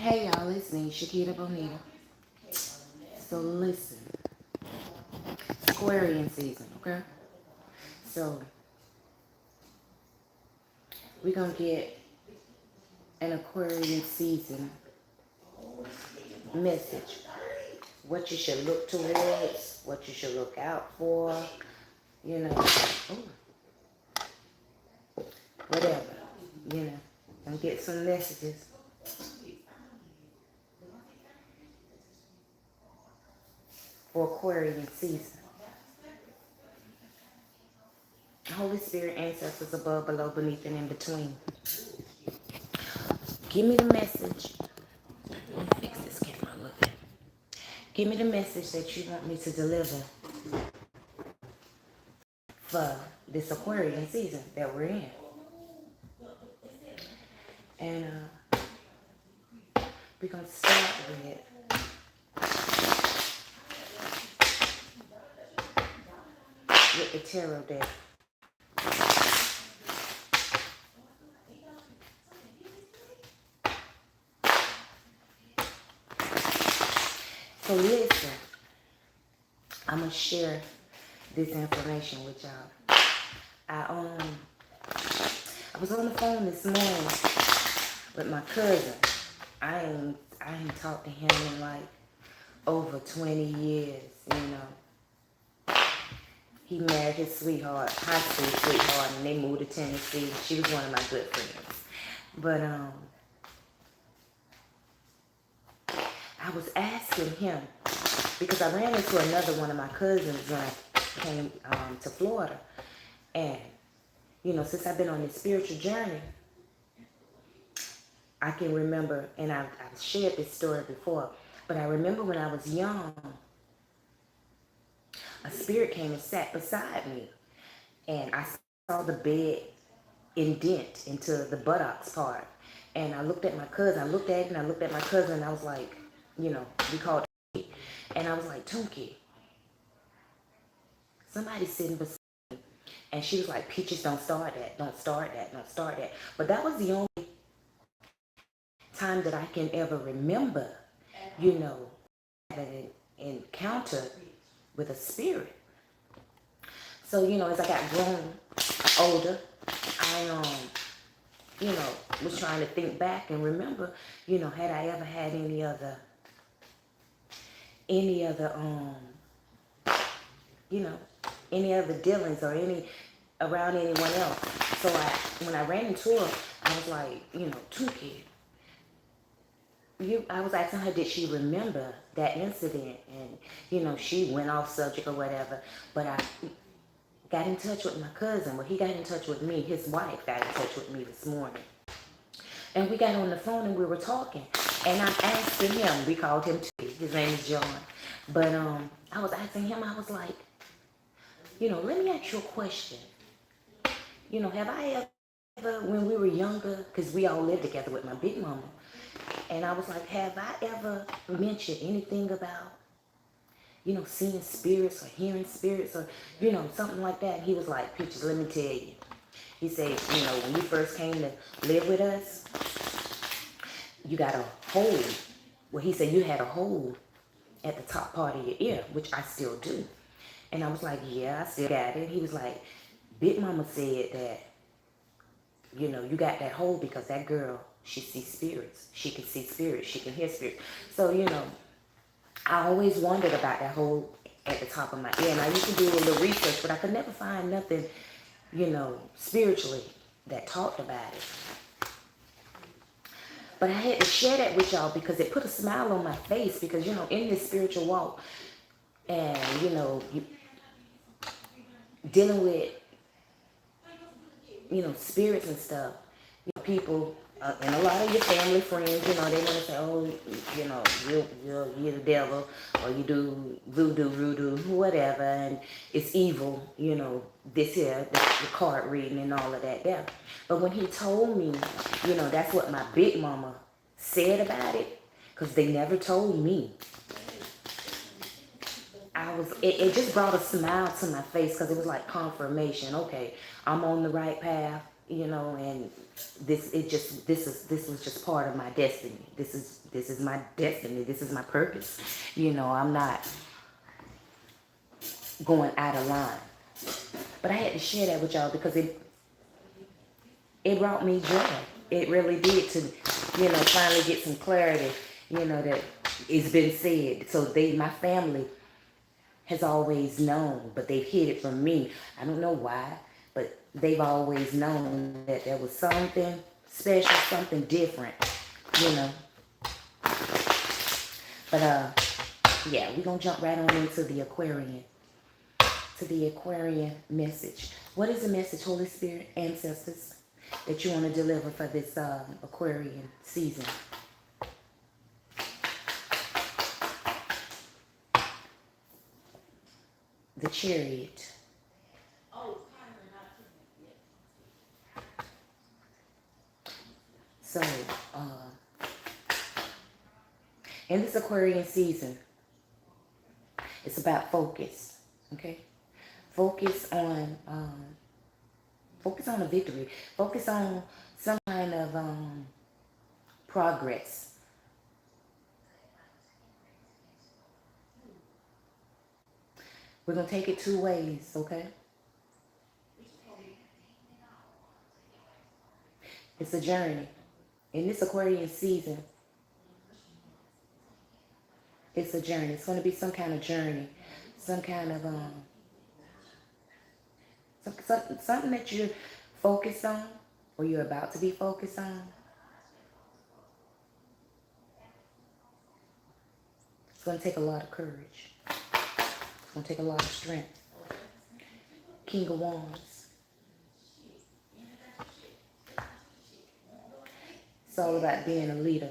Hey y'all, it's me, Shakita Bonita. So listen, Aquarian season, okay? So we're gonna get an Aquarian season message. What you should look towards, what you should look out for, you know, whatever, you know. And get some messages for Aquarian season. Holy Spirit, ancestors above, below, beneath, and in between. Give me the message. Let me fix this camera a little bit. Give me the message that you want me to deliver for this Aquarian season that we're in. And we're going to start with the tarot deck. So listen, I'm going to share this information with y'all. I was on the phone this morning with my cousin. I ain't talked to him in like over 20 years, you know. He married his sweetheart, high school sweetheart, and they moved to Tennessee. She was one of my good friends. But I was asking him, because I ran into another one of my cousins when I came to Florida. And, you know, since I've been on this spiritual journey, I can remember, and I've shared this story before, but I remember when I was young, a spirit came and sat beside me. And I saw the bed indent into the buttocks part. And I looked at my cousin. I looked at it and I looked at my cousin and I was like, you know, we called Tunkie. And I was like, Tunkie, somebody's sitting beside me. And she was like, Peaches, don't start that. Don't start that. Don't start that. But that was the only time that I can ever remember, you know, an encounter with a spirit. So, you know, as I got grown, older, I, you know, was trying to think back and remember, you know, had I ever had any other, you know, any other dealings or around anyone else. So when I ran into her, I was like, you know, Tunkie, I was asking her, did she remember that incident? And, you know, she went off subject or whatever, but I got in touch with my cousin. Well, he got in touch with me. His wife got in touch with me this morning. And we got on the phone and we were talking. And I'm asking him, we called him too. His name is John. But I was asking him, I was like, you know, let me ask you a question. You know, have I ever, when we were younger, because we all lived together with my big mama, and I was like, have I ever mentioned anything about, you know, seeing spirits or hearing spirits or, you know, something like that? And he was like, Peaches, let me tell you. He said, you know, when you first came to live with us, you got a hole. Well, he said you had a hole at the top part of your ear, which I still do. And I was like, yeah, I still got it. He was like, Big Mama said that, you know, you got that hole because that girl, she sees spirits. She can see spirits. She can hear spirits. So, you know, I always wondered about that hole at the top of my ear. And I used to do a little research, but I could never find nothing, you know, spiritually that talked about it. But I had to share that with y'all because it put a smile on my face because, you know, in this spiritual walk and, you know, dealing with, you know, spirits and stuff, you know, people, and a lot of your family, friends, you know, they want to say, oh, you know, you're the devil, or you do voodoo, whatever, and it's evil, you know, this here, the card reading and all of that there. But when he told me, you know, that's what my big mama said about it, because they never told me. It just brought a smile to my face because it was like confirmation. Okay, I'm on the right path. you know, and this was just part of my destiny. This is my destiny. This is my purpose. You know, I'm not going out of line. But I had to share that with y'all because it brought me joy. It really did, to, you know, finally get some clarity, you know, that it's been said. So my family has always known, but they've hid it from me. I don't know why, but they've always known that there was something special, something different, you know. But yeah, we're gonna jump right on into the Aquarian, message. What is the message, Holy Spirit, ancestors, that you want to deliver for this Aquarian season? The Chariot. So, in this Aquarian season, it's about focus, okay? Focus on a victory. Focus on some kind of progress. We're gonna take it two ways, okay? It's a journey. In this Aquarian season, it's a journey. It's gonna be some kind of journey, some kind of something that you're focused on, or you're about to be focused on. It's gonna take a lot of courage. It's gonna take a lot of strength. King of Wands. It's all about being a leader.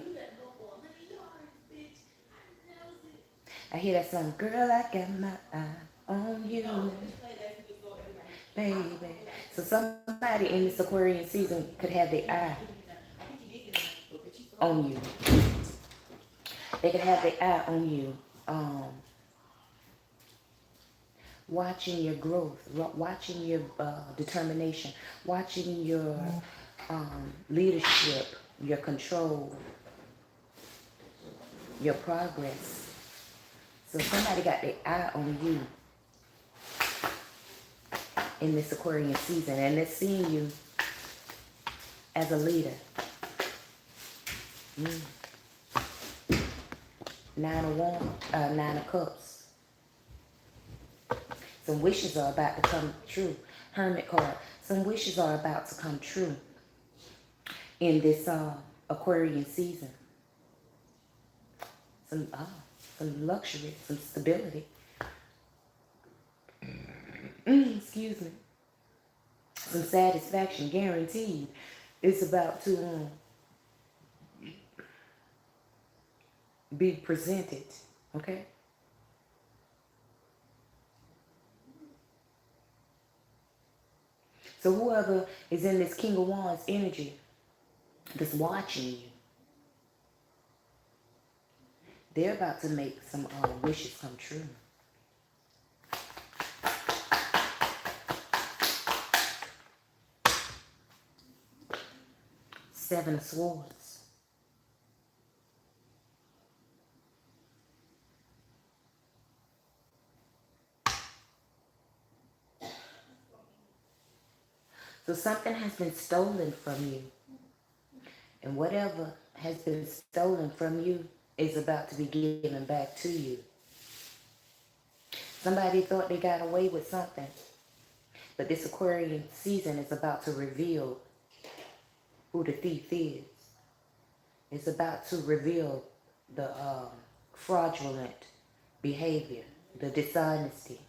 I hear that song, girl, I got my eye on you, baby. So somebody in this Aquarian season could have their eye on you. They could have their eye on you, watching your growth, watching your determination, watching your leadership, your control, your progress. So somebody got their eye on you in this Aquarian season, and they're seeing you as a leader. Nine of Cups. Some wishes are about to come true. Hermit card. Some wishes are about to come true in this Aquarian season. Some luxury, some stability. Excuse me. Some satisfaction guaranteed. It's about to be presented. Okay? So whoever is in this King of Wands energy that's watching you, they're about to make some wishes come true. Seven of Swords. So something has been stolen from you. And whatever has been stolen from you is about to be given back to you. Somebody thought they got away with something. But this Aquarian season is about to reveal who the thief is. It's about to reveal the fraudulent behavior, the dishonesty.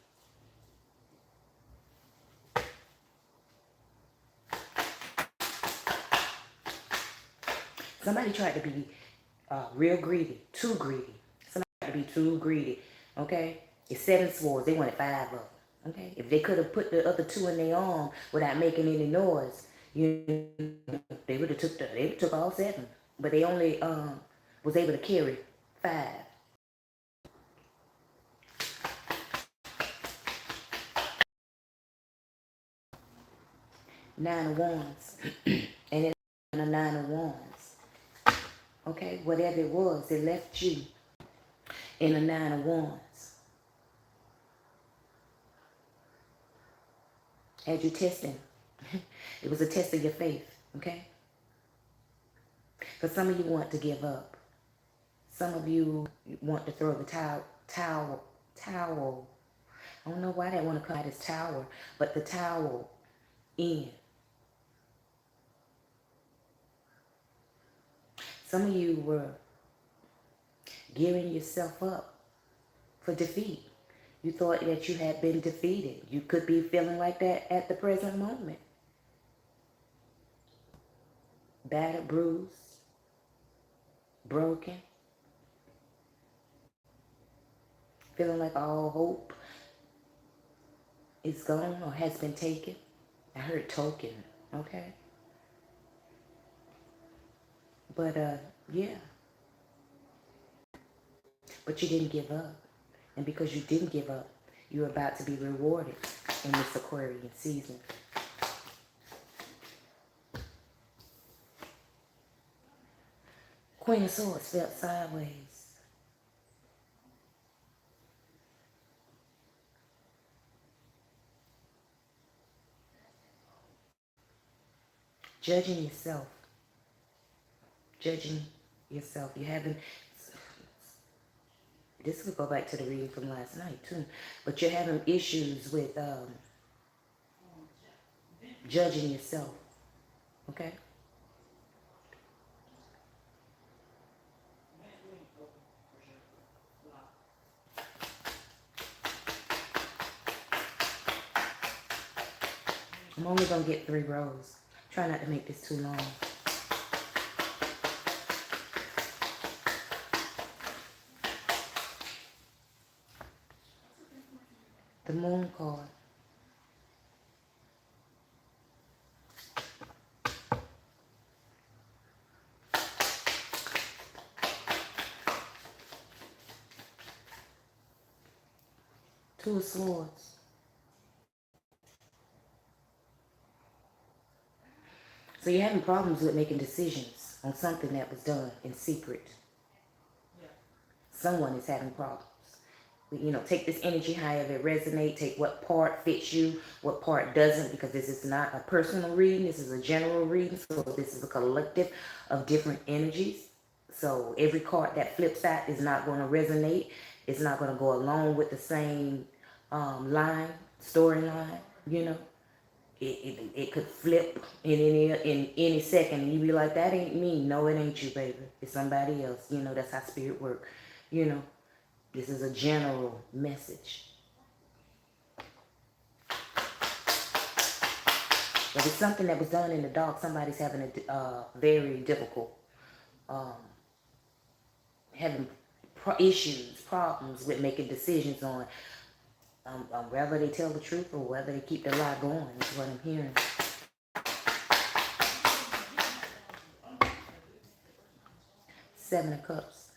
Somebody tried to be real greedy, too greedy. Somebody tried to be too greedy, okay? It's 7 swords. They wanted 5 of them, okay? If they could have put the other 2 in their arm without making any noise, they would have took all 7. But they only was able to carry 5. Nine of Wands. And it's a Nine of Wands. Okay, whatever it was, it left you in a Nine of Wands. Had you testing. It was a test of your faith, okay? Because some of you want to give up. Some of you want to throw the towel. I don't know why they want to come out as tower, but the towel in. Some of you were gearing yourself up for defeat. You thought that you had been defeated. You could be feeling like that at the present moment. Battered, bruised, broken. Feeling like all hope is gone or has been taken. I heard token, okay? But, yeah. But you didn't give up. And because you didn't give up, you're about to be rewarded in this Aquarian season. Queen of Swords felt sideways. Judging yourself. Judging yourself. You haven't... This could go back to the reading from last night, too. But you're having issues with judging yourself. Okay? I'm only going to get 3 rows. Try not to make this too long. The Moon card. Two of Swords. So you're having problems with making decisions on something that was done in secret. Someone is having problems. You know, take this energy however it resonates. Take what part fits you, what part doesn't, because this is not a personal reading. This is a general reading. So this is a collective of different energies. So every card that flips out is not going to resonate. It's not going to go along with the same storyline, you know. It could flip in any second and you be like, that ain't me. No, it ain't you, baby. It's somebody else. You know, that's how spirit work. You know, this is a general message. But it's something that was done in the dark. Somebody's having a very difficult, having problems with making decisions on whether they tell the truth or whether they keep the lie going, is what I'm hearing. Seven of Cups.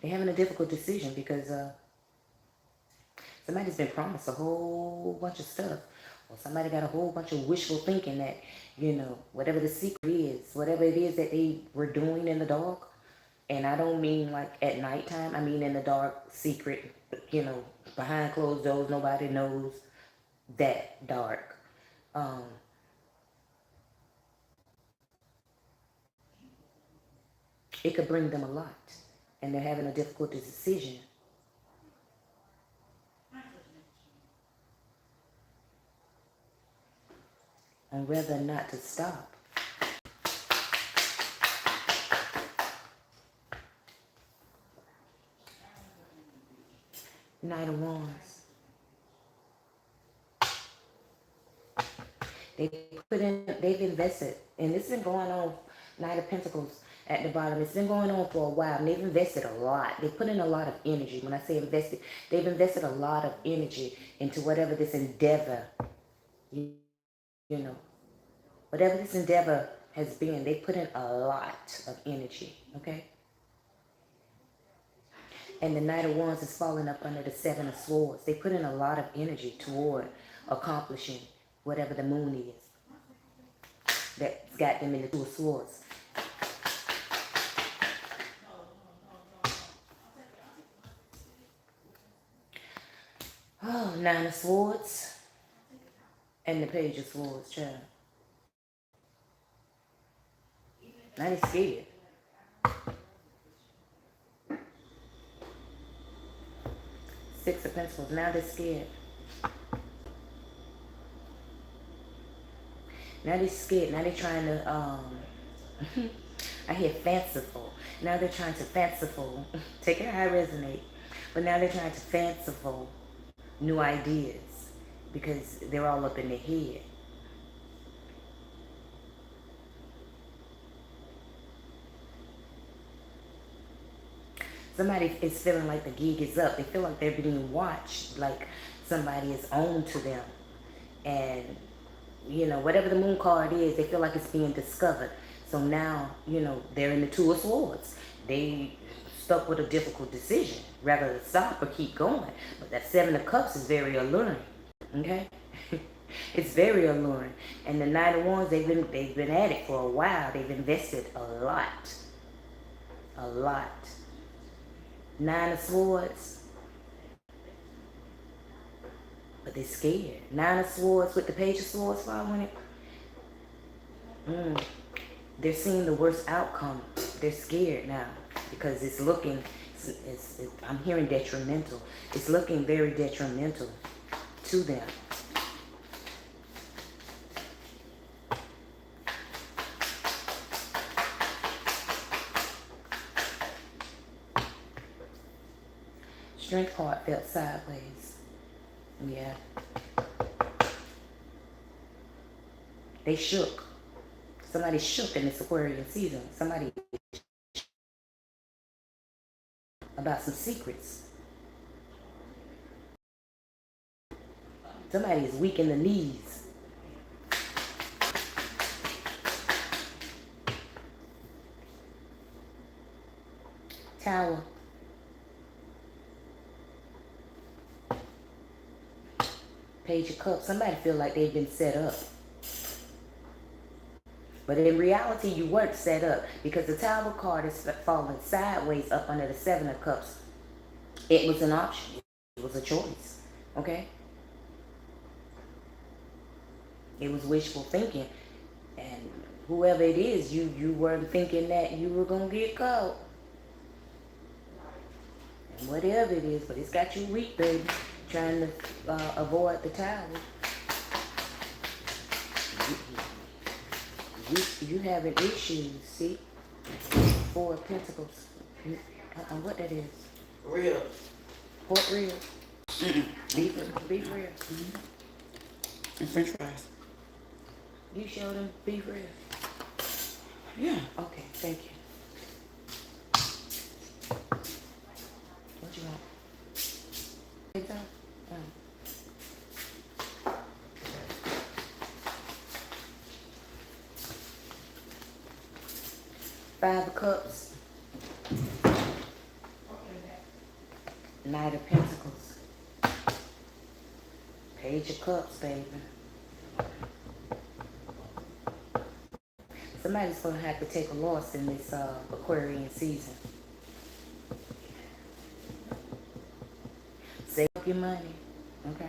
They're having a difficult decision because somebody's been promised a whole bunch of stuff. Or somebody got a whole bunch of wishful thinking that, you know, whatever the secret is, whatever it is that they were doing in the dark. And I don't mean like at nighttime. I mean in the dark, secret, you know, behind closed doors. Nobody knows that dark. It could bring them a lot. And they're having a difficult decision on whether or not to stop. Knight of Wands. They've invested, and this has been going on, Knight of Pentacles at the bottom. It's been going on for a while, and they've invested a lot. They put in a lot of energy. When I say invested, they've invested a lot of energy into whatever this endeavor, you know, whatever this endeavor has been. They put in a lot of energy, okay? And the Knight of Wands is falling up under the Seven of Swords. They put in a lot of energy toward accomplishing whatever the moon is that's got them in the Two of Swords. Oh, Nine of Swords and the Page of Swords, child. Now they scared. Six of Pentacles. Now they're scared. Now they're scared. Now they're trying to, I hear fanciful. Now they're trying to fanciful. Take it how I resonate. But now they're trying to fanciful new ideas because they're all up in their head. Somebody is feeling like the gig is up. They feel like they're being watched, like somebody is on to them. And, you know, whatever the moon card is, they feel like it's being discovered. So now, you know, they're in the Two of Swords. They stuck with a difficult decision, rather than stop or keep going. But that Seven of Cups is very alluring, okay? It's very alluring. And the Knight of Wands, they've been at it for a while. They've invested a lot. A lot. Nine of Swords. But they're scared. Nine of Swords with the Page of Swords following it. They're seeing the worst outcome. They're scared now because it's looking, I'm hearing detrimental. It's looking very detrimental to them. Strength card felt sideways. Yeah. They shook. Somebody shook in this Aquarian season. Somebody about some secrets. Somebody is weak in the knees. Tower. Page of Cups. Somebody feel like they've been set up. But in reality, you weren't set up because the Tower card is falling sideways up under the Seven of Cups. It was an option. It was a choice. Okay? It was wishful thinking. And whoever it is, you weren't thinking that you were going to get caught. And whatever it is, but it's got you weak, baby. Trying to avoid the Tower. You having issues, see? Four of Pentacles. What that is? Real. Pork real. Beef real. And French fries. You showed them beef real? Yeah. Okay, thank you. What you want? Pizza? Five of Cups. Knight of Pentacles. Page of Cups, baby. Somebody's going to have to take a loss in this Aquarian season. Save up your money, okay?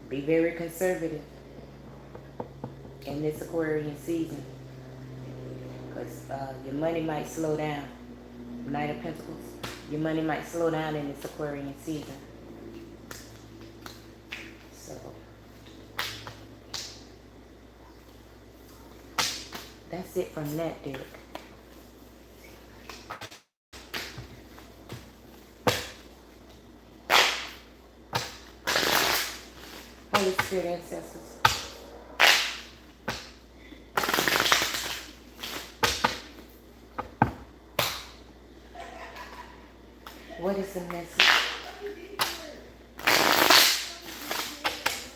Be very conservative in this Aquarian season because your money might slow down. Knight of Pentacles. Your money might slow down in this Aquarian season. So that's it from that deck. Holy Spirit ancestors. What is the message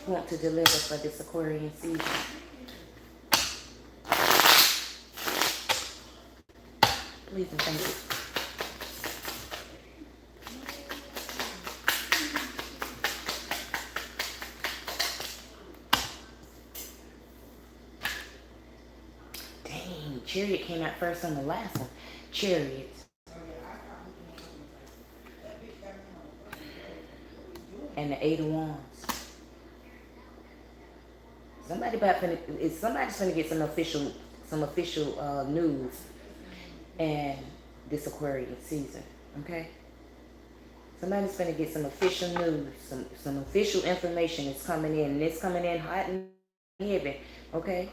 you want to deliver for this Aquarian season? Please and thank you. Dang, Chariot came out first on the last one. Chariot. And the Eight of Wands. Somebody's gonna get some official news and this Aquarian season. Okay? Somebody's gonna get some official news, some official information is coming in, and it's coming in hot and heavy. Okay?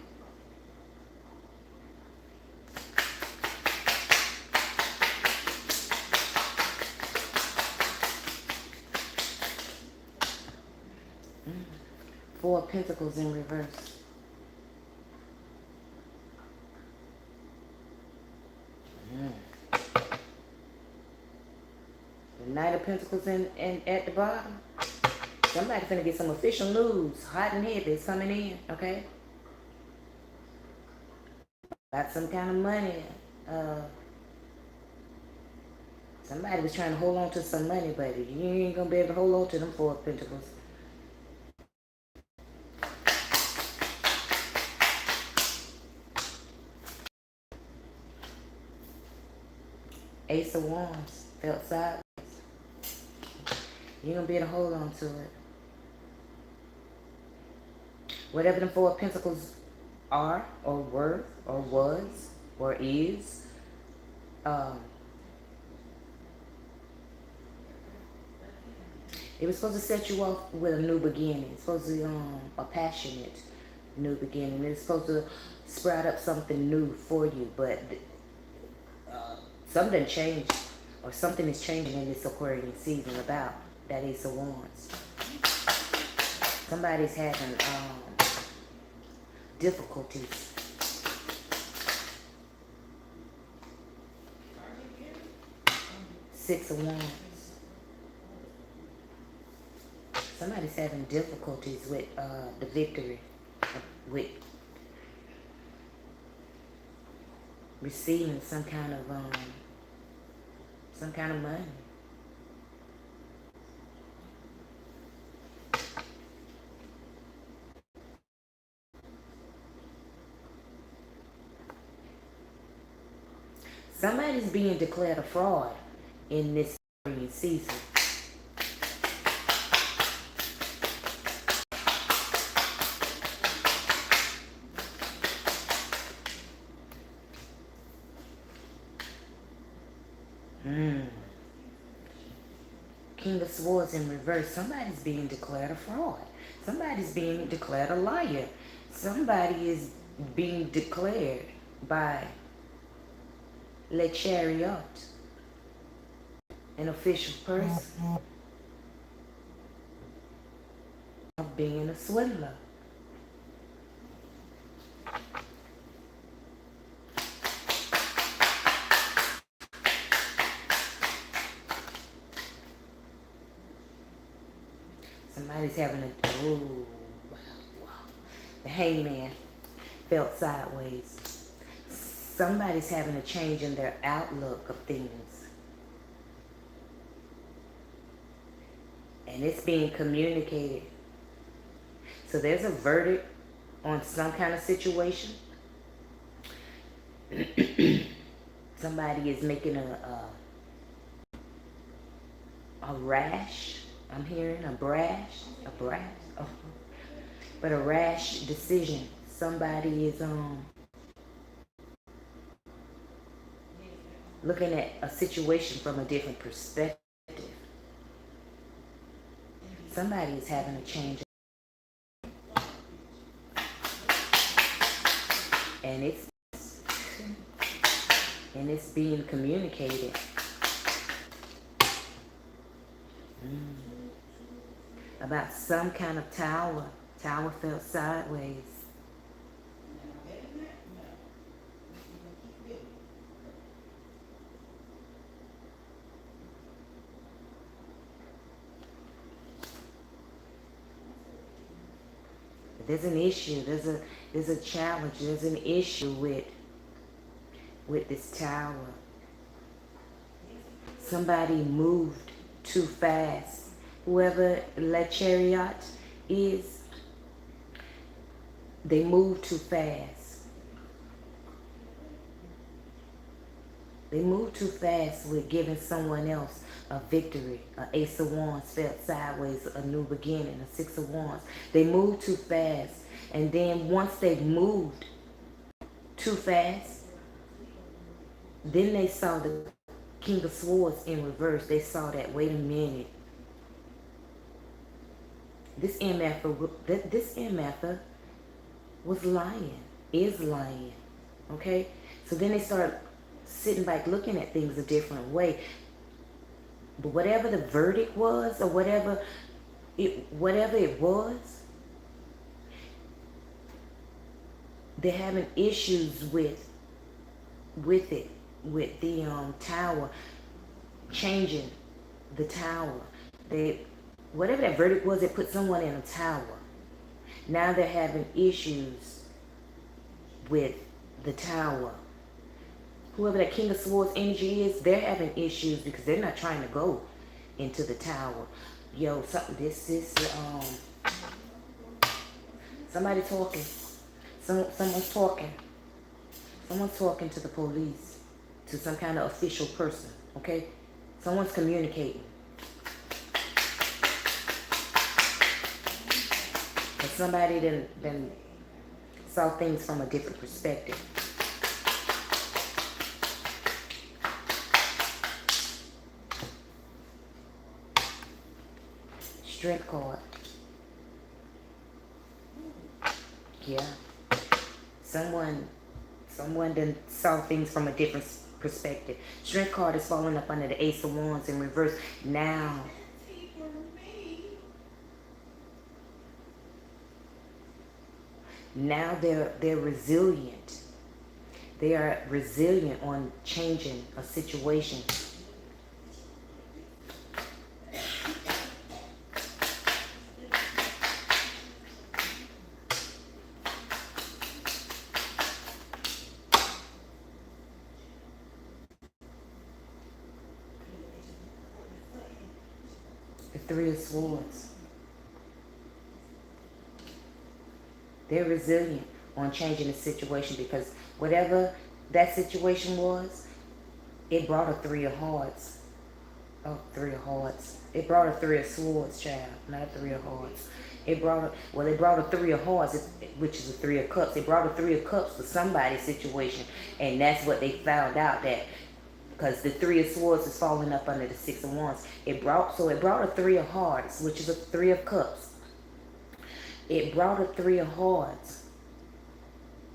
Four of Pentacles in reverse. The Knight of Pentacles in at the bottom. Somebody's gonna get some official news, hot and heavy, it's coming in, okay? Got some kind of money. Somebody was trying to hold on to some money, but you ain't gonna be able to hold on to them Four of Pentacles. Ace of Wands felt sideways. You're gonna be able to hold on to it. Whatever the Four of Pentacles are, or were, or was, or is, it was supposed to set you off with a new beginning. It's supposed to be a passionate new beginning. It's supposed to sprout up something new for you, but something changed, or something is changing in this Aquarian season about that Ace of Wands. Somebody's having difficulties. Six of Wands. Somebody's having difficulties with the victory, with receiving some kind of money. Somebody's being declared a fraud in this season. King of Swords in reverse. Somebody's being declared a fraud. Somebody's being declared a liar. Somebody is being declared by Le Chariot, an official person, of being a swindler. Somebody's having the Hangman felt sideways. Somebody's having a change in their outlook of things. And it's being communicated. So there's a verdict on some kind of situation. Somebody is making a rash. I'm hearing a rash decision. Somebody is looking at a situation from a different perspective. Somebody is having a change. And it's being communicated. About some kind of tower. Tower felt sideways. There's an issue. There's a challenge. There's an issue with this tower. somebody moved too fast. Whoever Le Chariot is, they moved too fast. They moved too fast with giving someone else a victory. An Ace of Wands felt sideways, a new beginning, a Six of Wands. They moved too fast. And then once they moved too fast, then they saw the King of Swords in reverse. They saw that, wait a minute. This MFer was lying, is lying. Okay? So then they started sitting back looking at things a different way. But whatever the verdict was, or whatever it was, they're having issues with it, with the tower, changing the tower. Whatever that verdict was, it put someone in a tower. Now they're having issues with the tower. Whoever that King of Swords energy is, they're having issues because they're not trying to go into the tower. Yo, this is somebody talking. Someone's talking. Someone's talking to the police, to some kind of official person. Okay, someone's communicating. But somebody then saw things from a different perspective. Strength card. Yeah. Someone then saw things from a different perspective. Strength card is falling up under the Ace of Wands in reverse. Now they're resilient. They are resilient on changing a situation. The Three of Swords. They're resilient on changing the situation because whatever that situation was, it brought a Three of Hearts. Oh, Three of Hearts. It brought a Three of Swords, child, not a Three of Hearts. It brought a Three of Hearts, which is a Three of Cups. It brought a Three of Cups to somebody's situation, and that's what they found out, that because the Three of Swords is falling up under the Six of Wands. It brought a Three of Hearts, which is a Three of Cups. It brought a Three of Hearts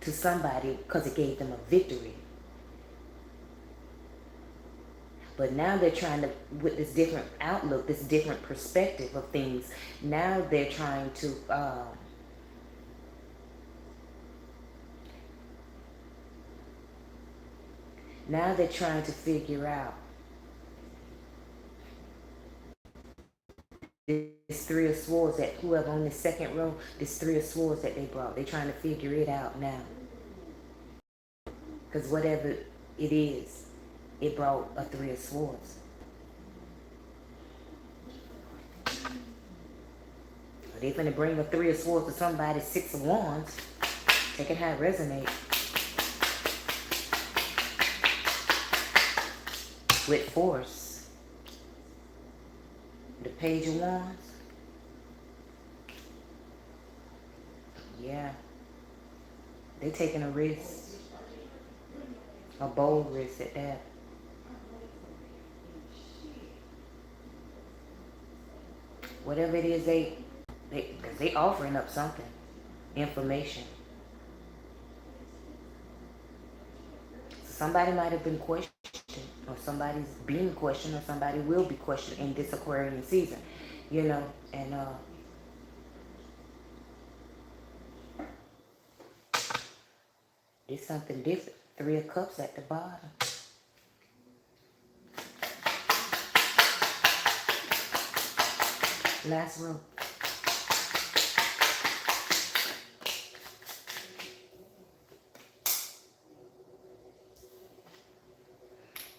to somebody because it gave them a victory. But now they're trying to, with this different outlook, this different perspective of things, now they're trying to figure out this Three of Swords, that whoever on the second row, this Three of Swords that they brought, they're trying to figure it out now. Because whatever it is, it brought a Three of Swords. They're going to bring a Three of Swords to somebody's Six of Wands. Take it how it resonates. With force. The Page of Wands. Yeah. They're taking a risk. A bold risk at that. Whatever it is, they offering up something. Information. Somebody might have been questioned, or somebody's being questioned, or somebody will be questioned in this Aquarian season, you know, and it's something different. Three of Cups at the bottom. Last row.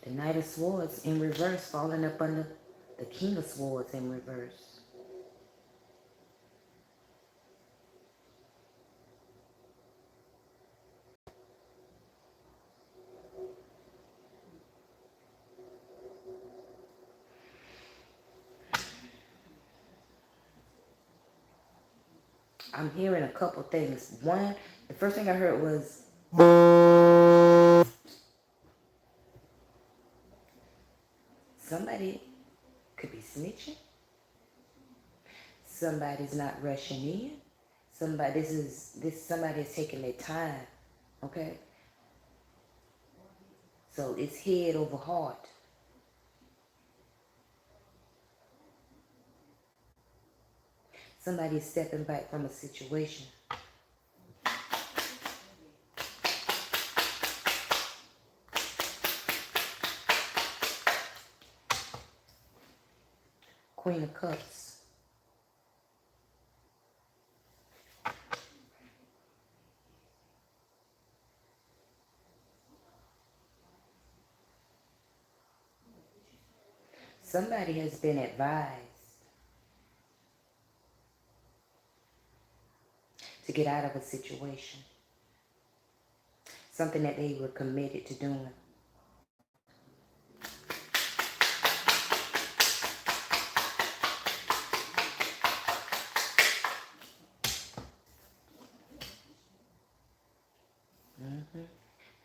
The Knight of Swords in reverse, falling up under the King of Swords in reverse. I'm hearing a couple things. One, the first thing I heard was somebody could be snitching. Somebody's not rushing in. Somebody is taking their time. Okay? So it's head over heart. Somebody's stepping back from a situation. Queen of Cups. Somebody has been advised to get out of a situation. Something that they were committed to doing.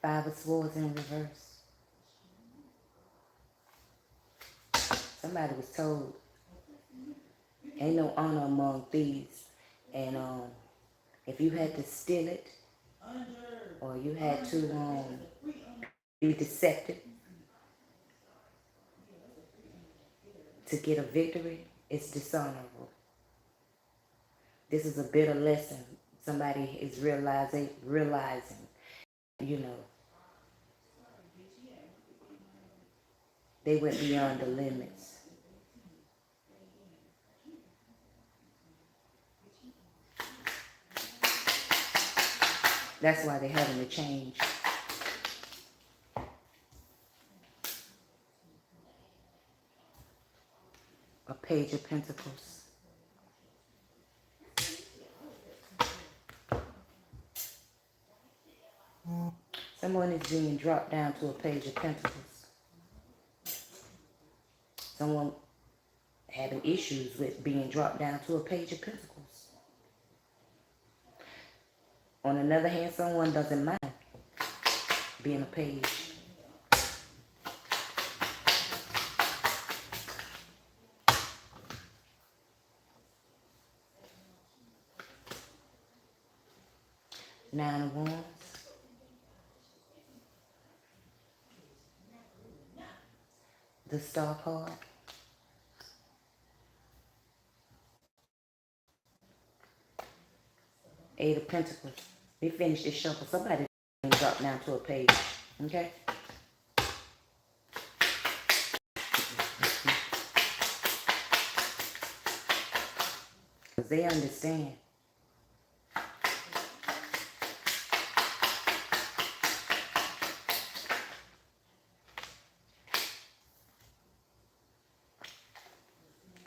Five of Swords in reverse. Somebody was told, ain't no honor among thieves. And if you had to steal it, or you had to be deceptive to get a victory, it's dishonorable. This is a bitter lesson. Somebody is realizing, you know, they went beyond the limits. That's why they're having to change. A Page of Pentacles. Someone is being dropped down to a Page of Pentacles. Someone having issues with being dropped down to a Page of Pentacles. On another hand, someone doesn't mind being a page. Nine of Wands. The Star card. Eight of Pentacles. We finished this shuffle. Somebody dropped down to a page. Okay? Because they understand.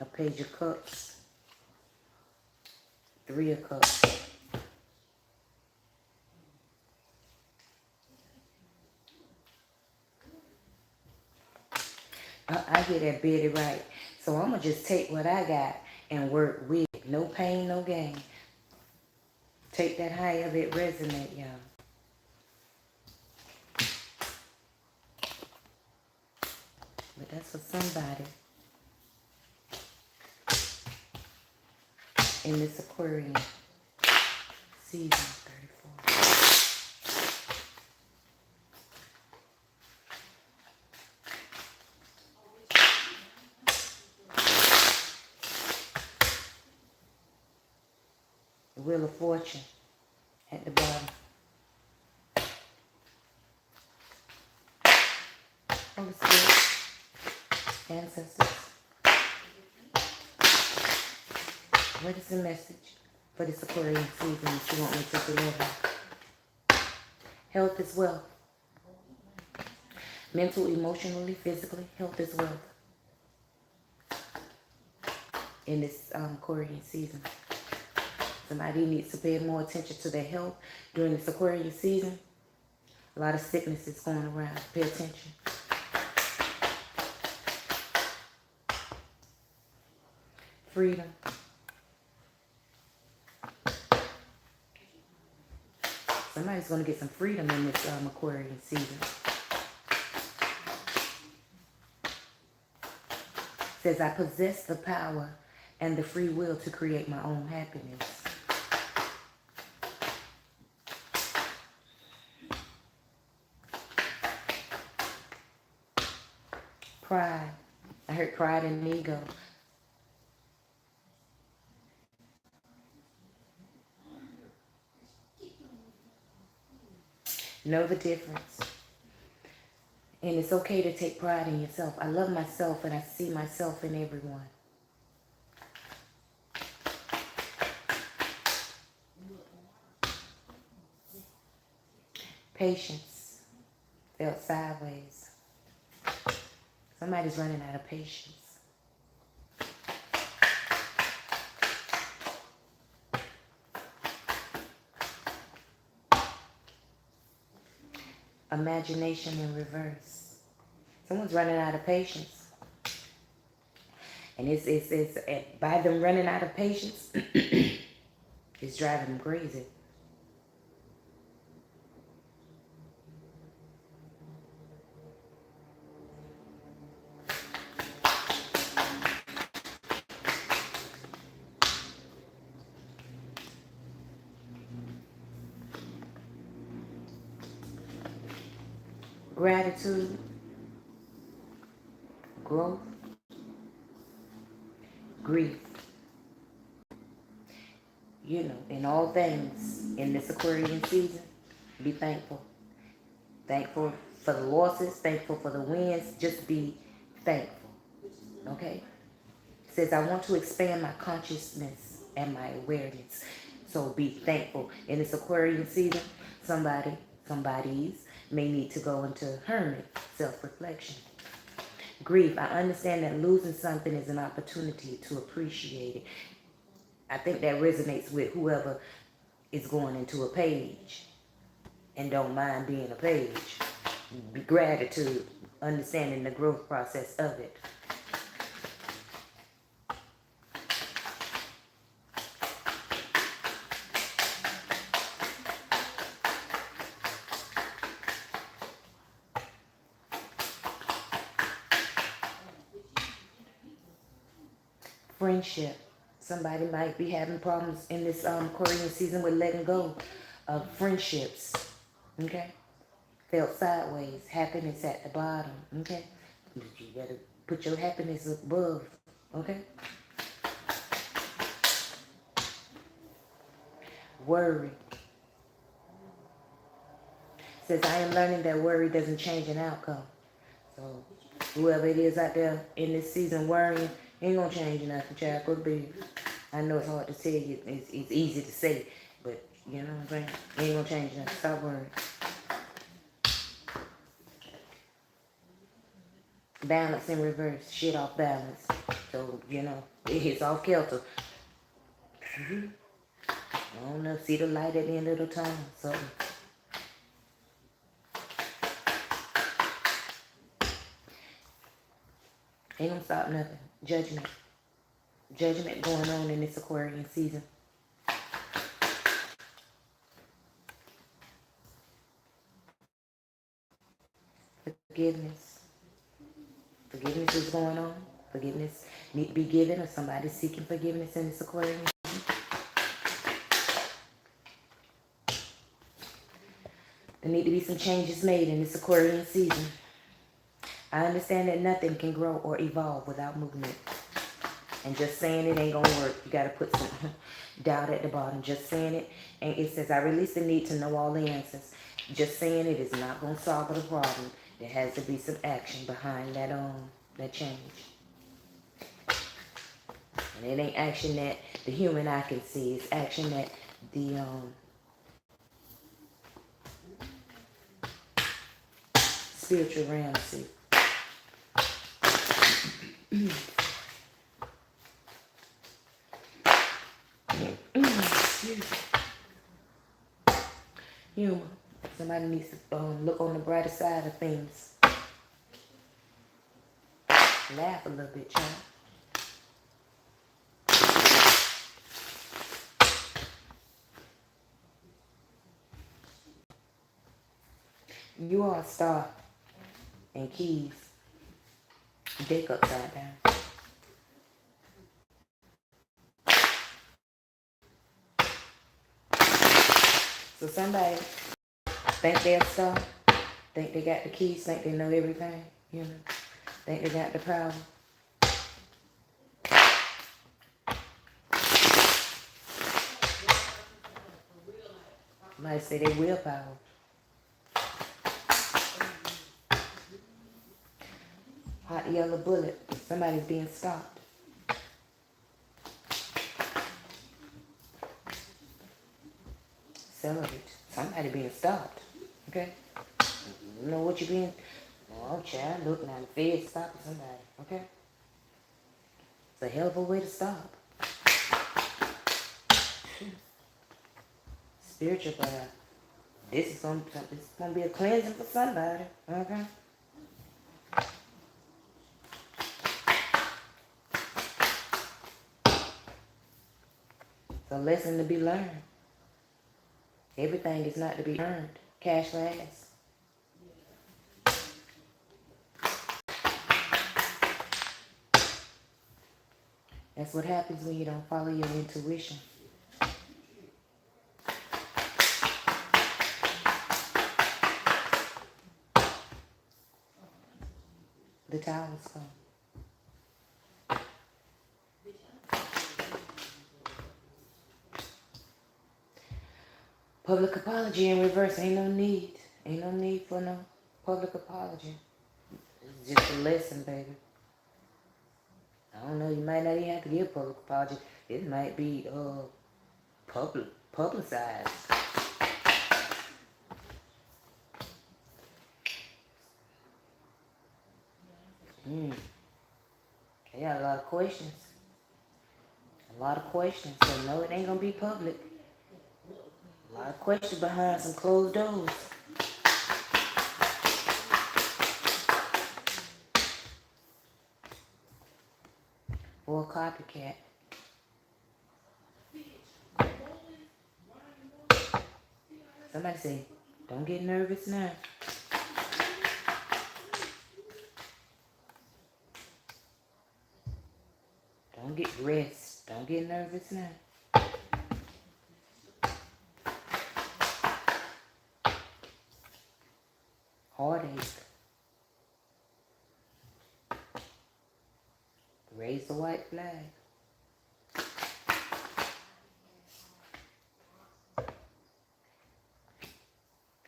A Page of Cups. Three of Cups. I get that Betty right. So I'm going to just take what I got and work with it. No pain, no gain. Take that however it resonate, y'all. But that's for somebody in this Aquarian season 34. The Wheel of Fortune at the bottom. Holy Spirit, ancestors. What is the message for this Aquarian season that you want me to deliver? Health is wealth. Mental, emotionally, physically, health is wealth in this Aquarian season. Somebody needs to pay more attention to their health during this Aquarian season. A lot of sickness is going around. Pay attention. Freedom. Somebody's going to get some freedom in this Aquarian season. Says, I possess the power and the free will to create my own happiness. Pride. I heard pride and ego. Know the difference. And it's okay to take pride in yourself. I love myself and I see myself in everyone. Patience. Felt sideways. Somebody's running out of patience. Imagination in reverse. Someone's running out of patience. And it's by them running out of patience, it's driving them crazy. Gratitude, growth, grief. You know, in all things in this Aquarian season, be thankful. Thankful for the losses, thankful for the wins. Just be thankful. Okay? It says, I want to expand my consciousness and my awareness. So be thankful. In this Aquarian season, somebody's may need to go into hermit self-reflection. Grief. I understand that losing something is an opportunity to appreciate it. I think that resonates with whoever is going into a page and don't mind being a page. Be gratitude, understanding the growth process of it. Friendship. Somebody might be having problems in this Aquarian season with letting go of friendships. Okay? Felt sideways. Happiness at the bottom. Okay? You gotta put your happiness above. Okay? Worry. Says, I am learning that worry doesn't change an outcome. So, whoever it is out there in this season worrying, ain't gonna change nothing, child. Go to bed. I know it's hard to tell you. It's easy to say, but you know what I'm saying? Ain't gonna change nothing. Stop worrying. Balance in reverse. Shit off balance. So, you know, it hits off kilter. I don't know. See the light at the end of the tunnel. So, ain't gonna stop nothing. Judgment. Judgment going on in this Aquarian season. Forgiveness. Forgiveness is going on. Forgiveness need to be given, or somebody seeking forgiveness in this Aquarian season. There need to be some changes made in this Aquarian season. I understand that nothing can grow or evolve without movement. And just saying it ain't gonna work. You gotta put some doubt at the bottom. Just saying it. And it says, I release the need to know all the answers. Just saying it is not gonna solve the problem. There has to be some action behind that change. And it ain't action that the human eye can see. It's action that the spiritual realm, see. Excuse me. Humor. Somebody needs to look on the brighter side of things. Laugh a little bit, child. You are a star and keys. Dick upside down. So somebody think they're a star, think they got the keys, think they know everything, you know, think they got the power. Might say they willpower. Hot yellow bullet. Somebody's being stopped. Celebrate. Somebody being stopped. Okay? You know what you're being? Oh, child, look now. The Fed stopping somebody. Okay? It's a hell of a way to stop. Spiritual path. This is gonna be a cleansing for somebody. Okay? It's a lesson to be learned. Everything is not to be earned. Cash last. That's what happens when you don't follow your intuition. The towels come. Public apology in reverse. Ain't no need. Ain't no need for no public apology. It's just a lesson, baby. I don't know. You might not even have to give a public apology. It might be publicized. They got a lot of questions. A lot of questions. So no, it ain't gonna be public. A lot of questions behind some closed doors. Or a copycat. Somebody say, don't get nervous now. Don't get rest. Don't get nervous now. Heartache. Raise the white flag.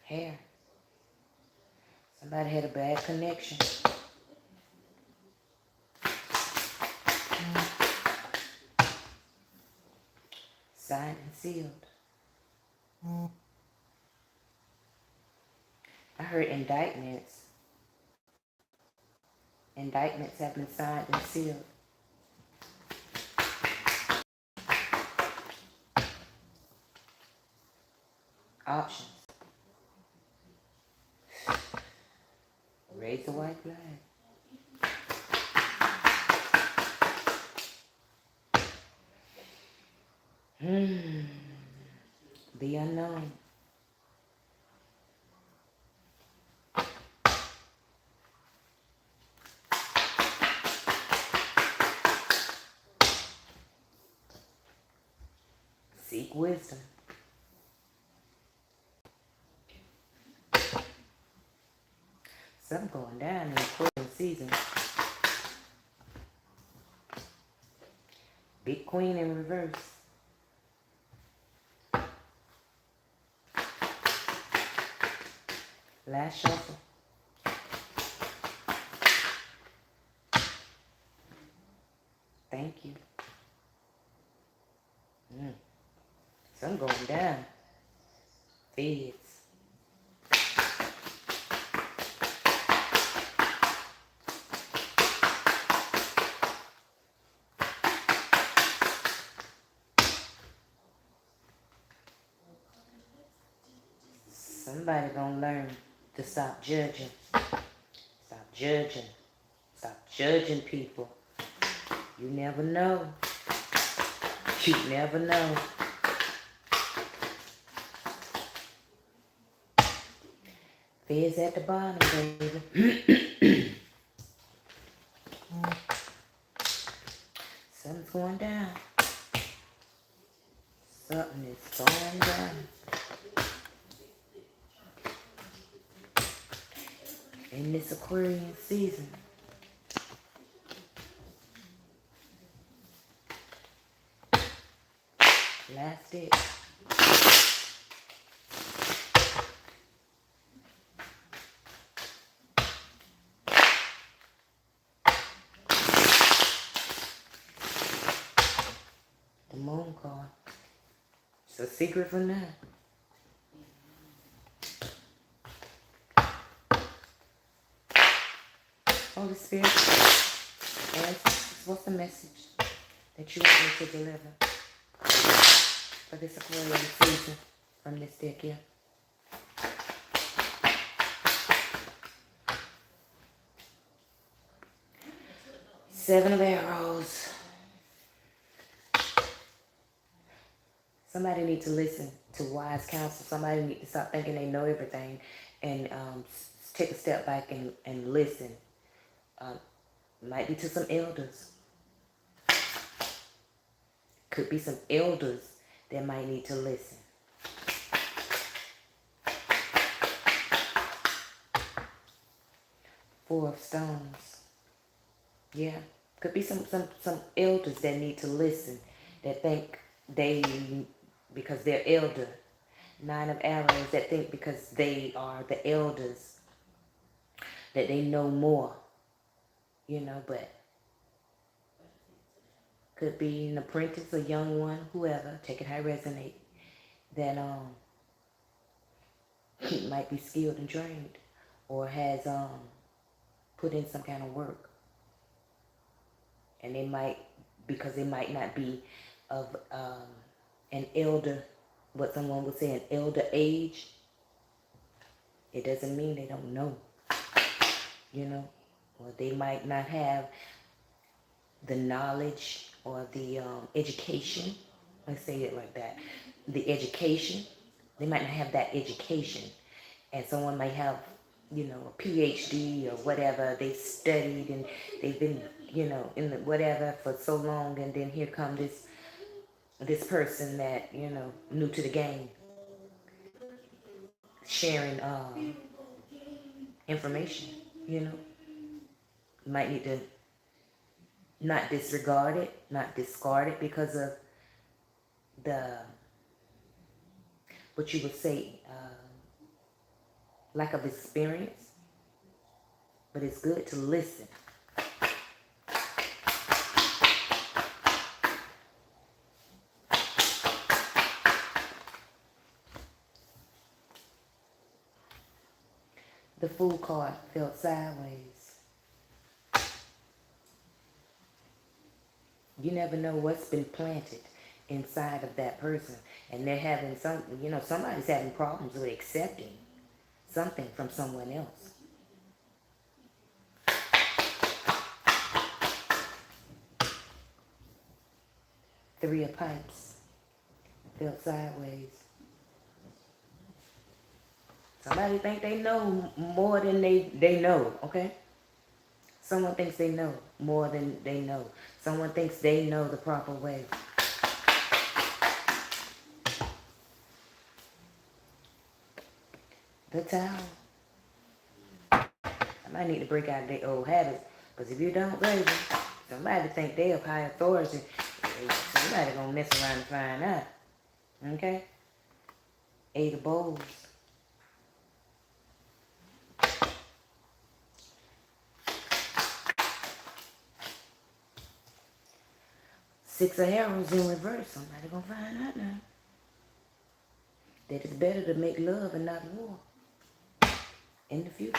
Hair. Somebody had a bad connection. Signed and sealed. I heard indictments. Indictments have been signed and sealed. Options. Raise the white flag. The unknown. Seek wisdom. Something going down in the Aquarian season. Big Queen in reverse. Last shuffle. Thank you. Something going down. Feds. Somebody gonna learn to stop judging. Stop judging. Stop judging people. You never know. You never know. Feds at the bottom, baby. Something's going down. Something is going down. In this Aquarian season. Last it. The moon card. It's a secret for now. Holy Spirit, what's the message that you want me to deliver for this Aquarian season from this deck here? Seven of Arrows. Somebody need to listen to wise counsel. Somebody need to stop thinking they know everything and take a step back and listen. Might be to some elders. Could be some elders that might need to listen. Four of Stones. Yeah. Could be some elders that need to listen. That think because they're elder. Nine of Arrows that think because they are the elders that they know more. You know, but could be an apprentice, a young one, whoever, take it how it resonate, that might be skilled and trained or has put in some kind of work. And they might, because they might not be of an elder, what someone would say an elder age, it doesn't mean they don't know, you know, or they might not have the knowledge or the education. Let's say it like that. The education. They might not have that education. And someone might have, you know, a PhD or whatever. They studied and they've been, you know, in the whatever for so long. And then here come this person that, you know, new to the game. Sharing information, you know. You might need to not disregard it, not discard it because of what you would say, lack of experience. But it's good to listen. The Fool card felt sideways. You never know what's been planted inside of that person. And they're having somebody's having problems with accepting something from someone else. Three of Pipes felt sideways. Somebody think they know more than they know, okay? Someone thinks they know more than they know. Someone thinks they know the proper way. The Tower. I might need to break out of their old habits. Because if you don't, baby, somebody think they have high authority. Somebody gonna mess around and find out. Okay? Eight of Bowls. Six of Arrows in reverse. Somebody gonna find out now. That it's better to make love and not war. In the future.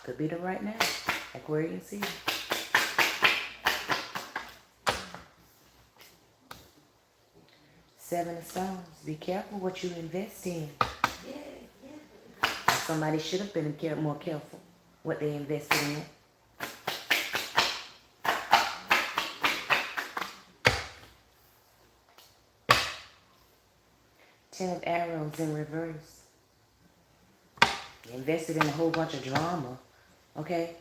Could be the right now. Aquarian season. Seven of Stones. Be careful what you invest in. Somebody should have been more careful what they invested in. Ten of Arrows in reverse. You invested in a whole bunch of drama, okay?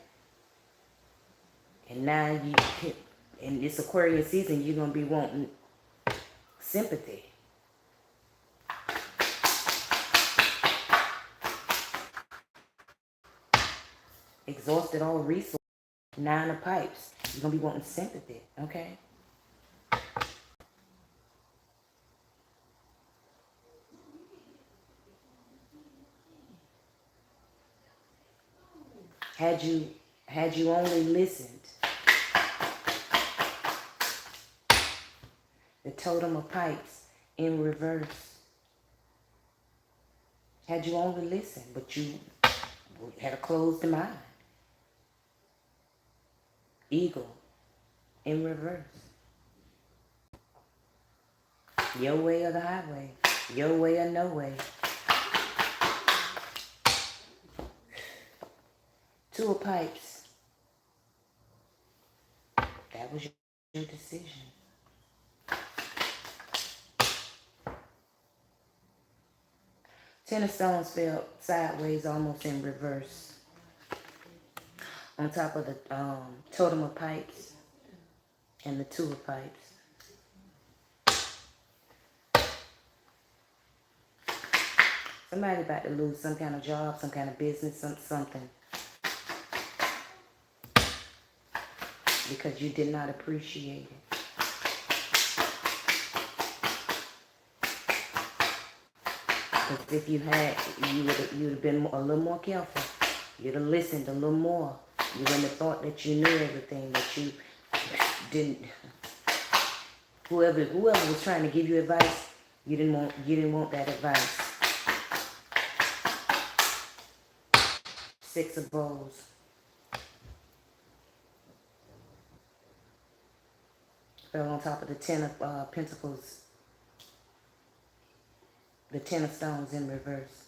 And now in this Aquarian season, you're going to be wanting sympathy. Exhausted all resources. Nine of Pipes. You're going to be wanting sympathy, okay? Had you only listened, the Totem of Pipes in reverse. Had you only listened, but you had a closed mind. Eagle in reverse. Your way or the highway. Your way or no way. Two of Pipes. That was your decision. Ten of Stones fell sideways, almost in reverse. On top of the Totem of Pipes and the Two of Pipes. Somebody about to lose some kind of job, some kind of business, something. Because you did not appreciate it. Because if you had, you'd have been a little more careful. You'd have listened a little more. You wouldn't have thought that you knew everything, that you didn't. Whoever was trying to give you advice, you didn't want that advice. Six of Bowls. Fell on top of the Ten of Pentacles. The Ten of Stones in reverse.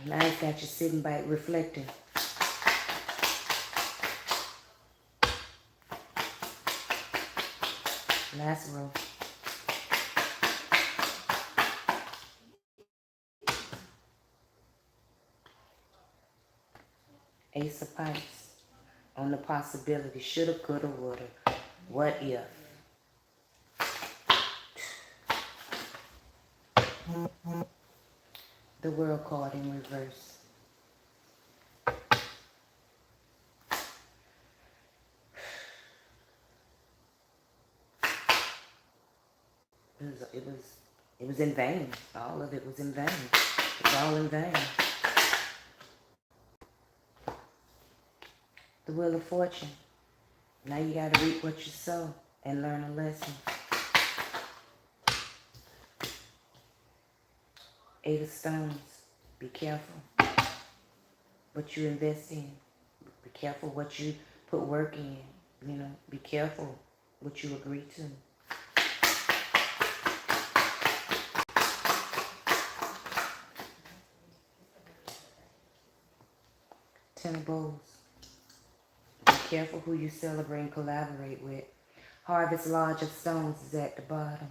Now it's got you sitting back reflecting. Last row. Ace of Pipes on the possibility. Shoulda, coulda, woulda. What if? The World card in reverse. It was in vain. All of it was in vain. It was all in vain. The Wheel of Fortune. Now you got to reap what you sow and learn a lesson. Eight of Stones. Be careful what you invest in. Be careful what you put work in. You know, be careful what you agree to. Ten of Bowls. Be careful who you celebrate and collaborate with. Harvest Lodge of Stones is at the bottom.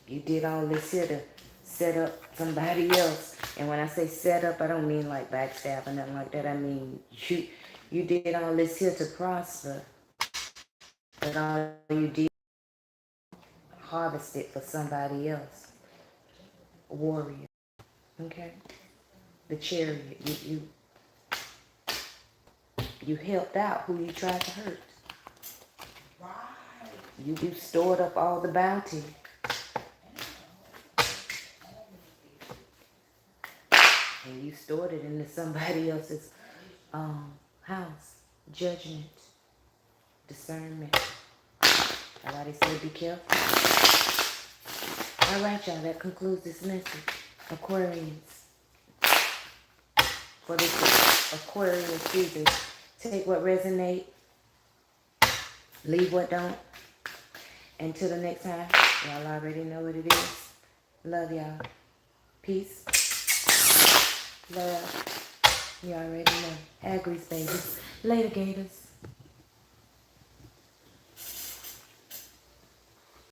You did all this here to set up somebody else. And when I say set up, I don't mean like backstab or nothing like that. I mean, you did all this here to prosper. But all you did harvest it for somebody else. A warrior. Okay? The Chariot. You helped out who you tried to hurt. You stored up all the bounty. And you stored it into somebody else's house. Judgment. Discernment. Somebody said be careful. All right, y'all. That concludes this message. Aquarians. for this Aquarian season. Take what resonate, leave what don't. Until the next time, y'all already know what it is. Love y'all. Peace. Love. You already know. Agries, babies. Later, Gators.